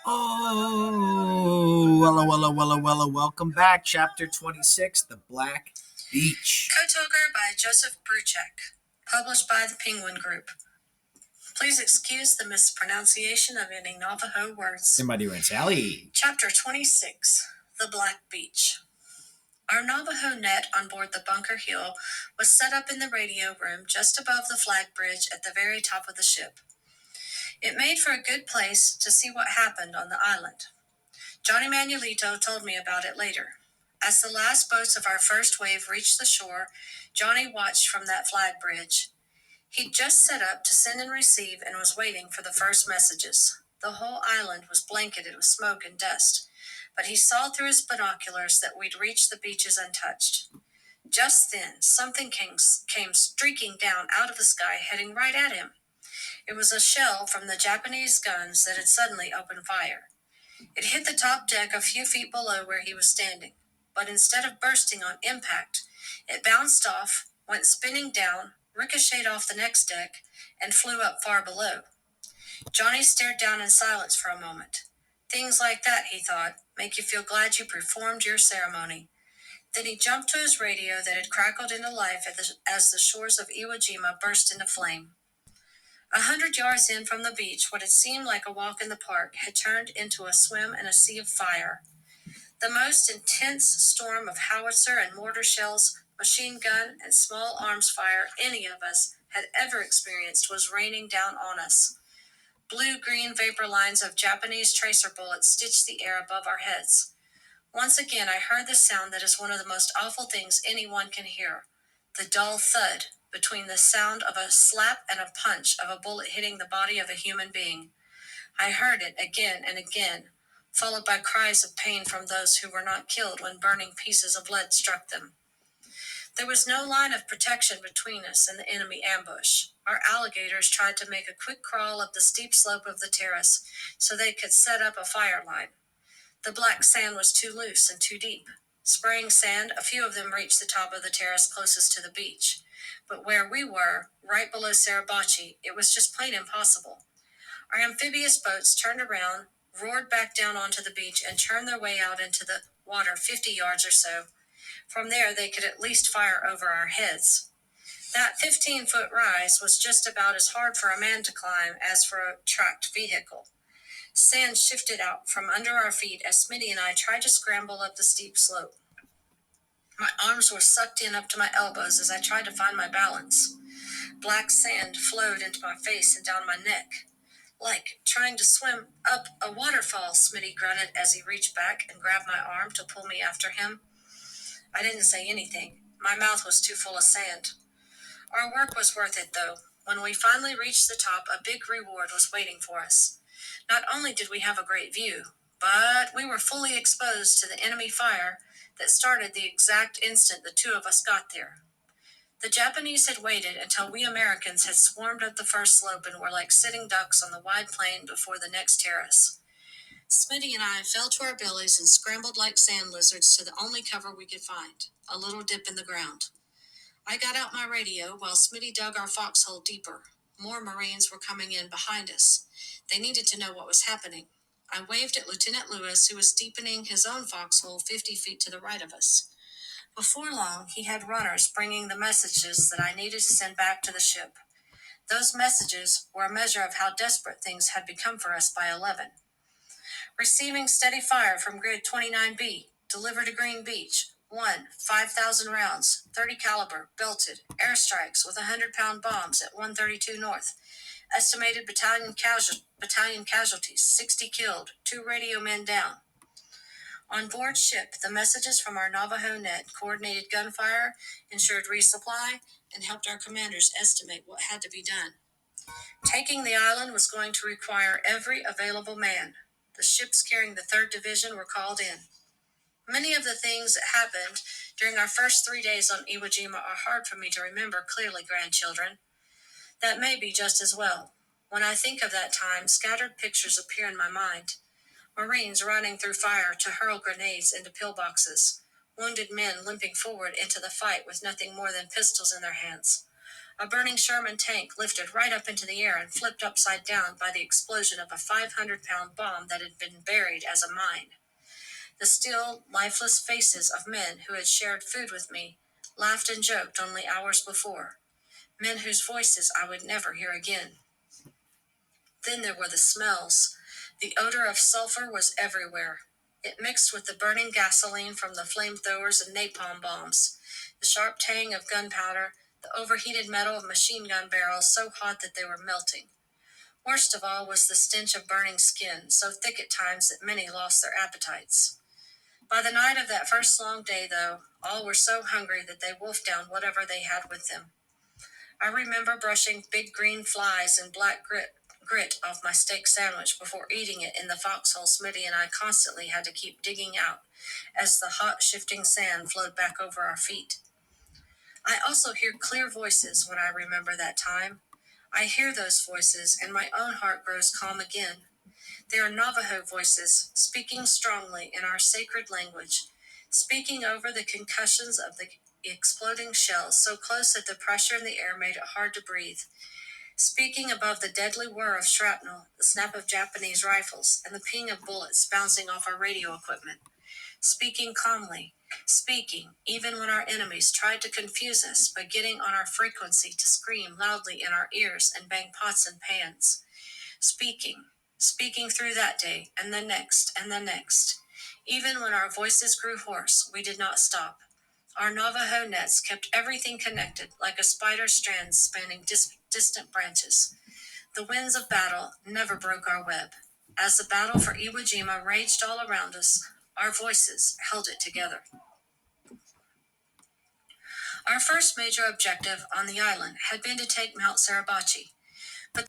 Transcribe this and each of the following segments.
Oh, wella. Welcome back. Chapter 26, The Black Beach. Kotoger by Joseph Bruchek. Published by the Penguin Group. Please excuse the mispronunciation of any Navajo words. And Sally. Chapter 26, The Black Beach. Our Navajo net on board the Bunker Hill was set up in the radio room just above the flag bridge at the very top of the ship. It made for a good place to see what happened on the island. Johnny Manuelito told me about it later. As the last boats of our first wave reached the shore, Johnny watched from that flag bridge. He'd just set up to send and receive and was waiting for the first messages. The whole island was blanketed with smoke and dust, but he saw through his binoculars that we'd reached the beaches untouched. Just then, something came streaking down out of the sky, heading right at him. It was a shell from the Japanese guns that had suddenly opened fire. It hit the top deck a few feet below where he was standing, but instead of bursting on impact, it bounced off, went spinning down, ricocheted off the next deck, and flew up far below. Johnny stared down in silence for a moment. Things like that, he thought, make you feel glad you performed your ceremony. Then he jumped to his radio that had crackled into life as the shores of Iwo Jima burst into flame. 100 yards in from the beach, what had seemed like a walk in the park had turned into a swim in a sea of fire. The most intense storm of howitzer and mortar shells, machine gun, and small arms fire any of us had ever experienced was raining down on us. Blue-green vapor lines of Japanese tracer bullets stitched the air above our heads. Once again, I heard the sound that is one of the most awful things anyone can hear, the dull thud between the sound of a slap and a punch of a bullet hitting the body of a human being. I heard it again and again, followed by cries of pain from those who were not killed when burning pieces of lead struck them. There was no line of protection between us and the enemy ambush. Our alligators tried to make a quick crawl up the steep slope of the terrace so they could set up a fire line. The black sand was too loose and too deep. Spraying sand, a few of them reached the top of the terrace closest to the beach. But where we were, right below Suribachi, it was just plain impossible. Our amphibious boats turned around, roared back down onto the beach, and churned their way out into the water 50 yards or so. From there, they could at least fire over our heads. That 15-foot rise was just about as hard for a man to climb as for a tracked vehicle. Sand shifted out from under our feet as Smitty and I tried to scramble up the steep slope. My arms were sucked in up to my elbows as I tried to find my balance. Black sand flowed into my face and down my neck. Like trying to swim up a waterfall, Smitty grunted as he reached back and grabbed my arm to pull me after him. I didn't say anything. My mouth was too full of sand. Our work was worth it, though. When we finally reached the top, a big reward was waiting for us. Not only did we have a great view, but we were fully exposed to the enemy fire that started the exact instant the two of us got there. The Japanese had waited until we Americans had swarmed up the first slope and were like sitting ducks on the wide plain before the next terrace. Smitty and I fell to our bellies and scrambled like sand lizards to the only cover we could find, a little dip in the ground. I got out my radio while Smitty dug our foxhole deeper. More Marines were coming in behind us. They needed to know what was happening. I waved at Lieutenant Lewis, who was deepening his own foxhole 50 feet to the right of us. Before long, he had runners bringing the messages that I needed to send back to the ship. Those messages were a measure of how desperate things had become for us by 11. Receiving steady fire from Grid 29B, delivered to Green Beach. 5,000 rounds, 30 caliber, belted, airstrikes with 100-pound bombs at 132 North. Estimated battalion casualties, 60 killed, 2 radio men down. On board ship, the messages from our Navajo net coordinated gunfire, ensured resupply, and helped our commanders estimate what had to be done. Taking the island was going to require every available man. The ships carrying the 3rd Division were called in. Many of the things that happened during our first 3 days on Iwo Jima are hard for me to remember clearly, grandchildren. That may be just as well. When I think of that time, scattered pictures appear in my mind. Marines running through fire to hurl grenades into pillboxes. Wounded men limping forward into the fight with nothing more than pistols in their hands. A burning Sherman tank lifted right up into the air and flipped upside down by the explosion of a 500-pound bomb that had been buried as a mine. The still, lifeless faces of men who had shared food with me laughed and joked only hours before, men whose voices I would never hear again. Then there were the smells. The odor of sulfur was everywhere. It mixed with the burning gasoline from the flamethrowers and napalm bombs, the sharp tang of gunpowder, the overheated metal of machine gun barrels so hot that they were melting. Worst of all was the stench of burning skin, so thick at times that many lost their appetites. By the night of that first long day, though, all were so hungry that they wolfed down whatever they had with them. I remember brushing big green flies and black grit off my steak sandwich before eating it in the foxhole Smitty and I constantly had to keep digging out as the hot, shifting sand flowed back over our feet. I also hear clear voices when I remember that time. I hear those voices, and my own heart grows calm again. They are Navajo voices, speaking strongly in our sacred language, speaking over the concussions of the exploding shells so close that the pressure in the air made it hard to breathe, speaking above the deadly whir of shrapnel, the snap of Japanese rifles, and the ping of bullets bouncing off our radio equipment, speaking calmly, speaking even when our enemies tried to confuse us by getting on our frequency to scream loudly in our ears and bang pots and pans, speaking through that day and the next and the next. Even when our voices grew hoarse, we did not stop. Our Navajo nets kept everything connected like a spider's strands spanning distant branches. The winds of battle never broke our web. As the battle for Iwo Jima raged all around us, our voices held it together. Our first major objective on the island had been to take Mount Suribachi, but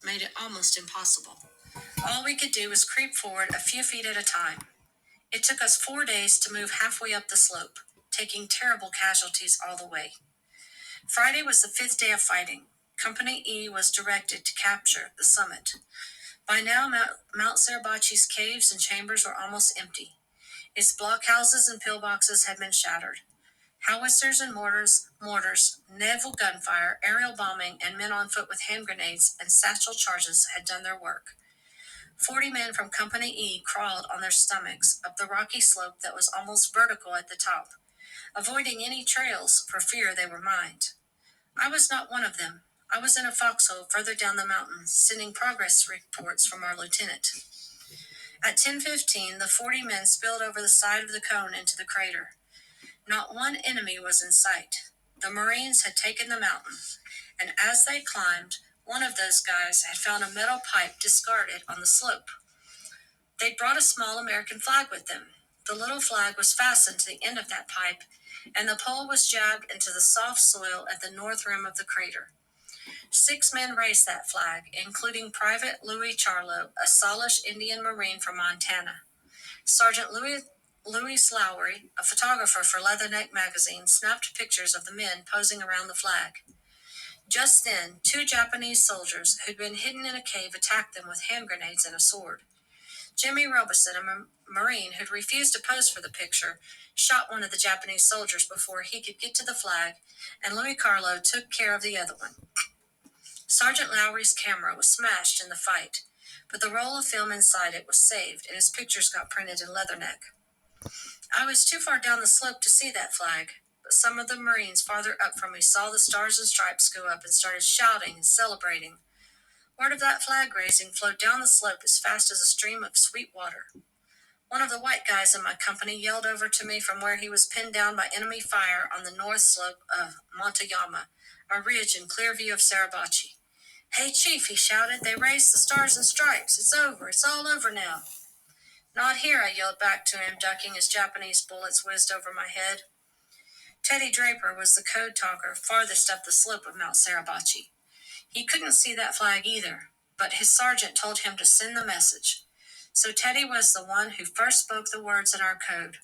made it almost impossible. All we could do was creep forward a few feet at a time. It took us 4 days to move halfway up the slope, taking terrible casualties all the way. Friday was the 5th day of fighting. Company E was directed to capture the summit. By now, Mount Suribachi's caves and chambers were almost empty. Its blockhouses and pillboxes had been shattered. Howitzers and mortars, naval gunfire, aerial bombing, and men on foot with hand grenades and satchel charges had done their work. 40 men from Company E crawled on their stomachs up the rocky slope that was almost vertical at the top, avoiding any trails for fear they were mined. I was not one of them. I was in a foxhole further down the mountain, sending progress reports from our lieutenant. At 10:15, the 40 men spilled over the side of the cone into the crater. Not one enemy was in sight. The Marines had taken the mountain, and as they climbed, one of those guys had found a metal pipe discarded on the slope. They'd brought a small American flag with them. The little flag was fastened to the end of that pipe, and the pole was jabbed into the soft soil at the north rim of the crater. 6 men raised that flag, including Private Louis Charlo, a Salish Indian Marine from Montana. Sergeant Louis Lowry, a photographer for Leatherneck magazine, snapped pictures of the men posing around the flag. Just then, 2 Japanese soldiers who'd been hidden in a cave attacked them with hand grenades and a sword. Jimmy Robeson, a Marine who'd refused to pose for the picture, shot one of the Japanese soldiers before he could get to the flag, and Louis Carlo took care of the other one. Sergeant Lowry's camera was smashed in the fight, but the roll of film inside it was saved, and his pictures got printed in Leatherneck. I was too far down the slope to see that flag, but some of the Marines farther up from me saw the stars and stripes go up and started shouting and celebrating. Word of that flag raising flowed down the slope as fast as a stream of sweet water. One of the white guys in my company yelled over to me from where he was pinned down by enemy fire on the north slope of Montayama, a ridge in clear view of Suribachi. "Hey, Chief," he shouted, "they raised the stars and stripes. It's over. It's all over now." "Not here," I yelled back to him, ducking as Japanese bullets whizzed over my head. Teddy Draper was the code talker farthest up the slope of Mount Suribachi. He couldn't see that flag either, but his sergeant told him to send the message. So Teddy was the one who first spoke the words in our code,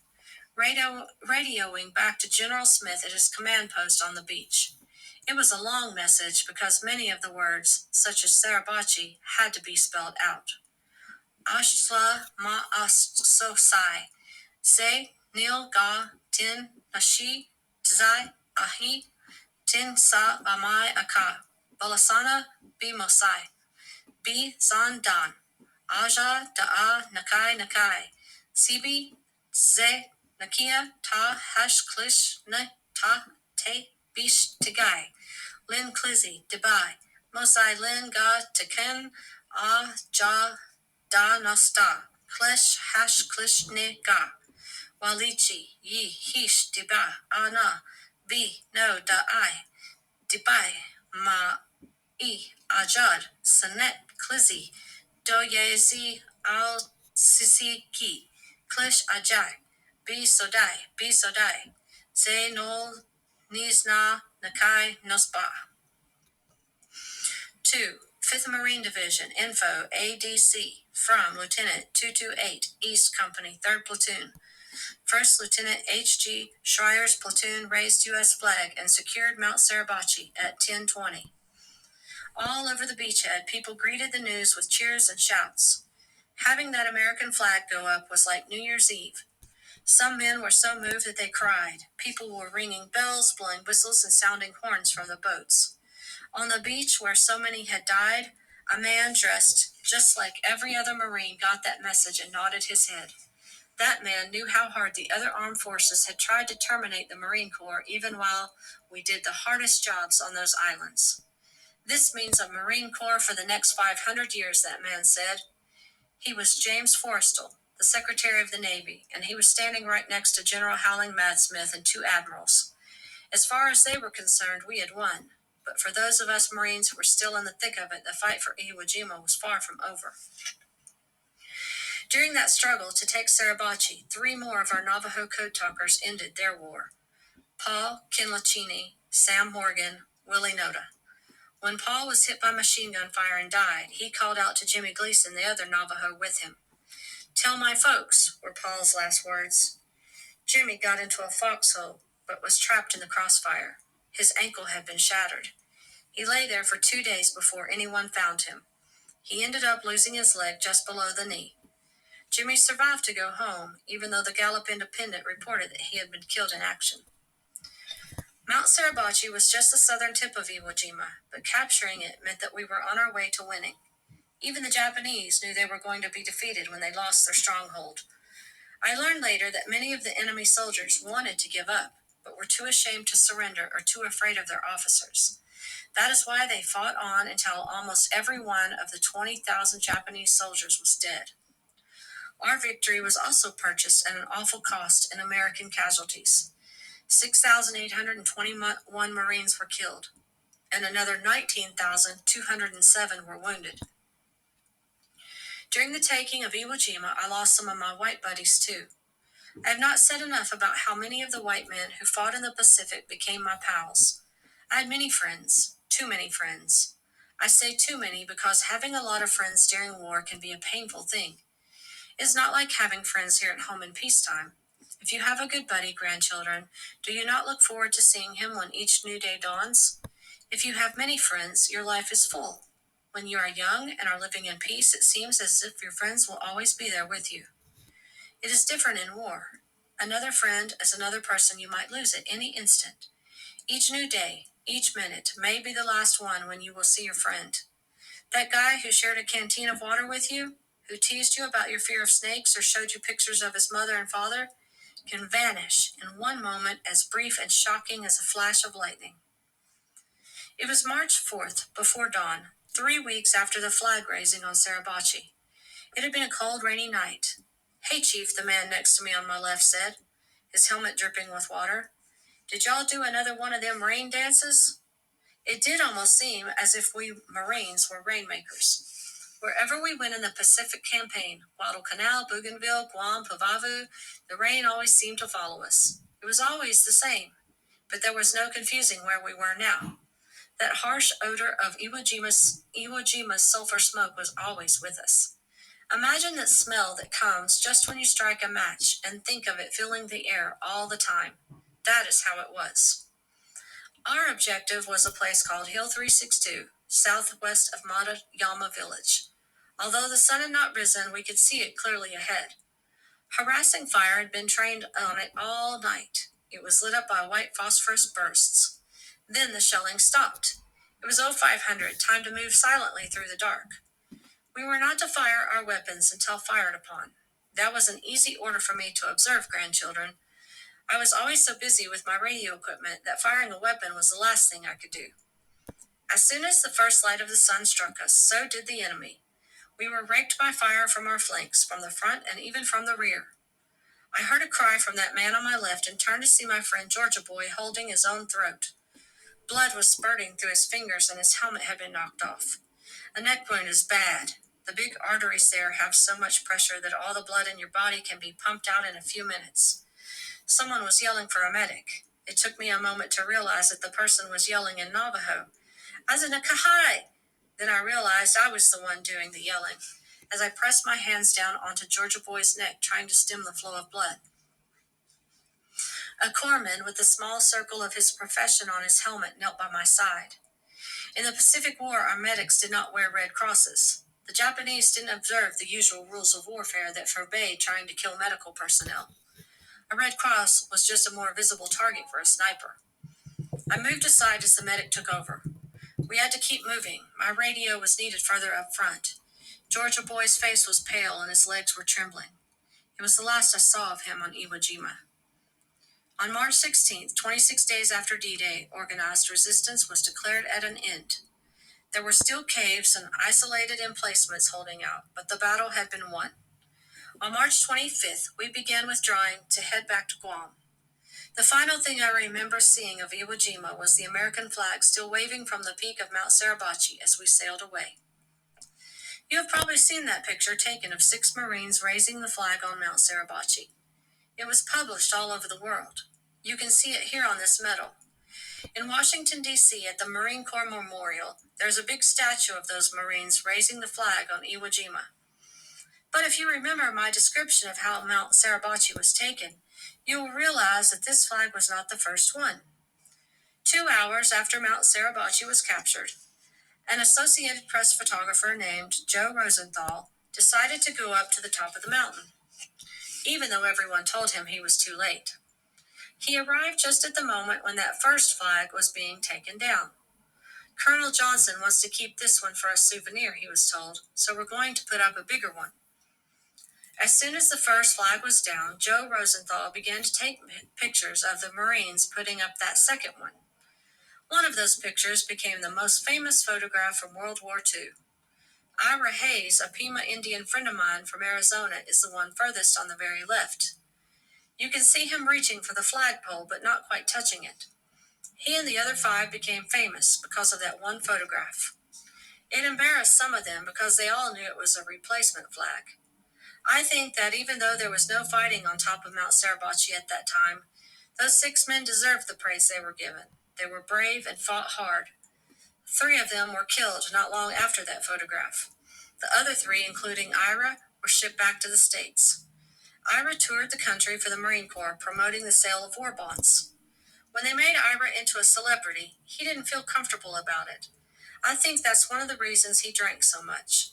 radioing back to General Smith at his command post on the beach. It was a long message because many of the words, such as Suribachi, had to be spelled out. Ashla ma astsosai, se nil ga tin nashi Tzai Ahi Tin Sa Amai Aka Balasana Bi Mosai Bi Zan Dan Aja Da'a Nakai Nakai Sibi Ze Nakia Ta Hash Klish Na Ta Te Bish Tigai Lin Klizzy Dubai Mosai Lin Ga Teken A Ja Da Nasta Klesh Hash Klish Ne Ga Walichi Yi Hish Diba Ana Bi No Da I Dibai Ma I Ajad Sanet Klizzy Doyezi Al Sisiki Klish Ajai Bi Sodai Ze Nol Nizna Nakai Nosba 2. 5th Marine Division, Info, ADC, from Lieutenant 228, East Company, 3rd Platoon. 1st Lieutenant H.G. Schreier's platoon raised U.S. flag and secured Mount Suribachi at 10:20. All over the beachhead, people greeted the news with cheers and shouts. Having that American flag go up was like New Year's Eve. Some men were so moved that they cried. People were ringing bells, blowing whistles, and sounding horns from the boats. On the beach where so many had died, a man dressed just like every other Marine got that message and nodded his head. That man knew how hard the other armed forces had tried to terminate the Marine Corps even while we did the hardest jobs on those islands. This means a Marine Corps for the next 500 years, that man said. He was James Forrestal, the Secretary of the Navy, and he was standing right next to General Howling Madsmith and 2 admirals. As far as they were concerned, we had won. But for those of us Marines who were still in the thick of it, the fight for Iwo Jima was far from over. During that struggle to take Suribachi, 3 more of our Navajo code talkers ended their war. Paul Kinlachini, Sam Morgan, Willie Noda. When Paul was hit by machine gun fire and died, he called out to Jimmy Gleason, the other Navajo with him. "Tell my folks," were Paul's last words. Jimmy got into a foxhole, but was trapped in the crossfire. His ankle had been shattered. He lay there for 2 days before anyone found him. He ended up losing his leg just below the knee. Jimmy survived to go home, even though the Gallup Independent reported that he had been killed in action. Mount Suribachi was just the southern tip of Iwo Jima, but capturing it meant that we were on our way to winning. Even the Japanese knew they were going to be defeated when they lost their stronghold. I learned later that many of the enemy soldiers wanted to give up, but were too ashamed to surrender or too afraid of their officers. That is why they fought on until almost every one of the 20,000 Japanese soldiers was dead. Our victory was also purchased at an awful cost in American casualties. 6,821 Marines were killed, and another 19,207 were wounded. During the taking of Iwo Jima, I lost some of my white buddies too. I have not said enough about how many of the white men who fought in the Pacific became my pals. I had many friends, too many friends. I say too many because having a lot of friends during war can be a painful thing. It's not like having friends here at home in peacetime. If you have a good buddy, grandchildren, do you not look forward to seeing him when each new day dawns? If you have many friends, your life is full. When you are young and are living in peace, it seems as if your friends will always be there with you. It is different in war. Another friend is another person you might lose at any instant. Each new day, each minute, may be the last one when you will see your friend. That guy who shared a canteen of water with you, who teased you about your fear of snakes or showed you pictures of his mother and father, can vanish in one moment as brief and shocking as a flash of lightning. It was March 4th, before dawn, 3 weeks after the flag raising on Suribachi. It had been a cold, rainy night. "Hey, Chief," the man next to me on my left said, his helmet dripping with water. "Did y'all do another one of them rain dances?" It did almost seem as if we Marines were rainmakers. Wherever we went in the Pacific campaign, Guadalcanal, Bougainville, Guam, Pavavu, the rain always seemed to follow us. It was always the same, but there was no confusing where we were now. That harsh odor of Iwo Jima's sulfur smoke was always with us. Imagine that smell that comes just when you strike a match and think of it filling the air all the time. That is how it was. Our objective was a place called Hill 362, southwest of Matayama Village. Although the sun had not risen, we could see it clearly ahead. Harassing fire had been trained on it all night. It was lit up by white phosphorus bursts. Then the shelling stopped. It was 0500, time to move silently through the dark. We were not to fire our weapons until fired upon. That was an easy order for me to observe, grandchildren. I was always so busy with my radio equipment that firing a weapon was the last thing I could do. As soon as the first light of the sun struck us, so did the enemy. We were raked by fire from our flanks, from the front, and even from the rear. I heard a cry from that man on my left and turned to see my friend Georgia Boy holding his own throat. Blood was spurting through his fingers and his helmet had been knocked off. A neck wound is bad. The big arteries there have so much pressure that all the blood in your body can be pumped out in a few minutes. Someone was yelling for a medic. It took me a moment to realize that the person was yelling in Navajo, "Azanakahai!" Then I realized I was the one doing the yelling, as I pressed my hands down onto Georgia Boy's neck, trying to stem the flow of blood. A corpsman with the small circle of his profession on his helmet knelt by my side. In the Pacific War, our medics did not wear red crosses. The Japanese didn't observe the usual rules of warfare that forbade trying to kill medical personnel. A red cross was just a more visible target for a sniper. I moved aside as the medic took over. We had to keep moving. My radio was needed further up front. Georgia Boy's face was pale and his legs were trembling. It was the last I saw of him on Iwo Jima. On March 16th, 26 days after D-Day, organized resistance was declared at an end. There were still caves and isolated emplacements holding out, but the battle had been won. On March 25th, we began withdrawing to head back to Guam. The final thing I remember seeing of Iwo Jima was the American flag still waving from the peak of Mount Suribachi as we sailed away. You have probably seen that picture taken of 6 Marines raising the flag on Mount Suribachi. It was published all over the world. You can see it here on this medal. In Washington, D.C., at the Marine Corps Memorial, there's a big statue of those Marines raising the flag on Iwo Jima. But if you remember my description of how Mount Suribachi was taken, you will realize that this flag was not the first one. 2 hours after Mount Suribachi was captured, an Associated Press photographer named Joe Rosenthal decided to go up to the top of the mountain, even though everyone told him he was too late. He arrived just at the moment when that first flag was being taken down. Colonel Johnson wants to keep this one for a souvenir, he was told, so we're going to put up a bigger one. As soon as the first flag was down, Joe Rosenthal began to take pictures of the Marines putting up that second one. One of those pictures became the most famous photograph from World War II. Ira Hayes, a Pima Indian friend of mine from Arizona, is the one furthest on the very left. You can see him reaching for the flagpole, but not quite touching it. He and the other 5 became famous because of that one photograph. It embarrassed some of them because they all knew it was a replacement flag. I think that even though there was no fighting on top of Mount Suribachi at that time, those 6 men deserved the praise they were given. They were brave and fought hard. 3 of them were killed not long after that photograph. The other 3, including Ira, were shipped back to the States. Ira toured the country for the Marine Corps, promoting the sale of war bonds. When they made Ira into a celebrity, he didn't feel comfortable about it. I think that's one of the reasons he drank so much.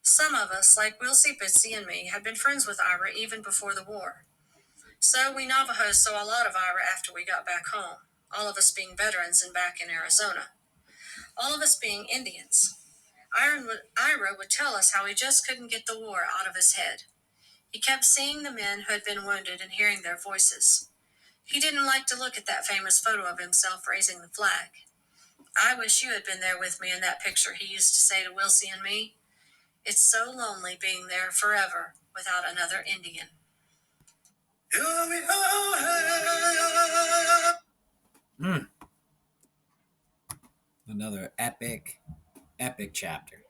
Some of us, like Wilsey Bitsy and me, had been friends with Ira even before the war. So we Navajos saw a lot of Ira after we got back home, all of us being veterans and back in Arizona. All of us being Indians. Ira would tell us how he just couldn't get the war out of his head. He kept seeing the men who had been wounded and hearing their voices. He didn't like to look at that famous photo of himself raising the flag. I wish you had been there with me in that picture, he used to say to Wilsey and me. It's so lonely being there forever without another Indian. Another epic chapter.